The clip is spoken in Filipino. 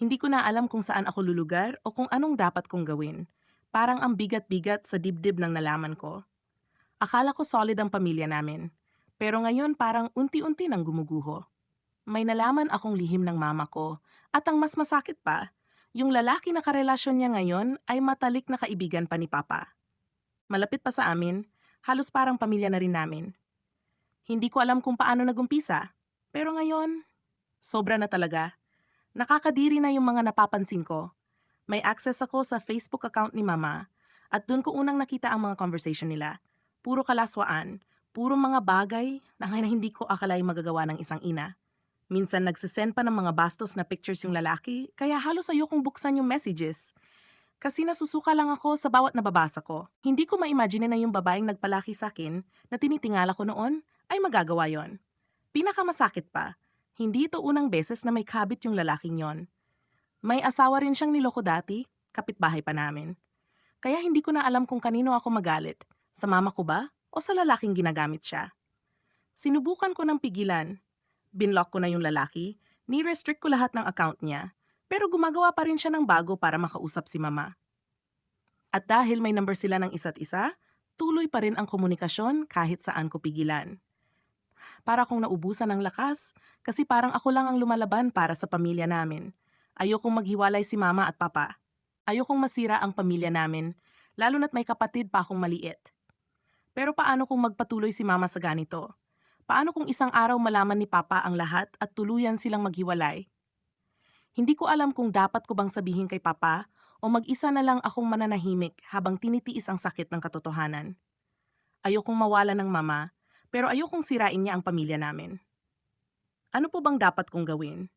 Hindi ko na alam kung saan ako lulugar o kung anong dapat kong gawin. Parang ang bigat-bigat sa dibdib ng nalaman ko. Akala ko solid ang pamilya namin. Pero ngayon parang unti-unti nang gumuguho. May nalaman akong lihim ng mama ko. At ang mas masakit pa, yung lalaki na karelasyon niya ngayon ay matalik na kaibigan pa ni Papa. Malapit pa sa amin, halos parang pamilya na rin namin. Hindi ko alam kung paano nagumpisa. Pero ngayon, sobra na talaga. Nakakadiri na yung mga napapansin ko. May access ako sa Facebook account ni Mama at doon ko unang nakita ang mga conversation nila. Puro kalaswaan, puro mga bagay na hindi ko akalaing magagawa ng isang ina. Minsan nagsisend pa ng mga bastos na pictures yung lalaki, kaya halos ayokong buksan yung messages. Kasi nasusuka lang ako sa bawat nababasa ko. Hindi ko ma-imagine na yung babaeng nagpalaki sa akin na tinitingala ko noon ay magagawa yon. Pinakamasakit pa, hindi ito unang beses na may kabit yung lalaking yon. May asawa rin siyang niloko dati, kapitbahay pa namin. Kaya hindi ko na alam kung kanino ako magalit, sa mama ko ba o sa lalaking ginagamit siya. Sinubukan ko ng pigilan. Binlock ko na yung lalaki, ni-restrict ko lahat ng account niya, pero gumagawa pa rin siya ng bago para makausap si mama. At dahil may number sila ng isa't isa, tuloy pa rin ang komunikasyon kahit saan ko pigilan. Para akong naubusan ng lakas, kasi parang ako lang ang lumalaban para sa pamilya namin. Ayokong maghiwalay si mama at papa. Ayokong masira ang pamilya namin, lalo na't may kapatid pa akong maliit. Pero paano kung magpatuloy si mama sa ganito? Paano kung isang araw malaman ni papa ang lahat at tuluyan silang maghiwalay? Hindi ko alam kung dapat ko bang sabihin kay papa o mag-isa na lang akong mananahimik habang tinitiis ang sakit ng katotohanan. Ayokong mawala ng mama, pero ayokong sirain niya ang pamilya namin. Ano po bang dapat kong gawin?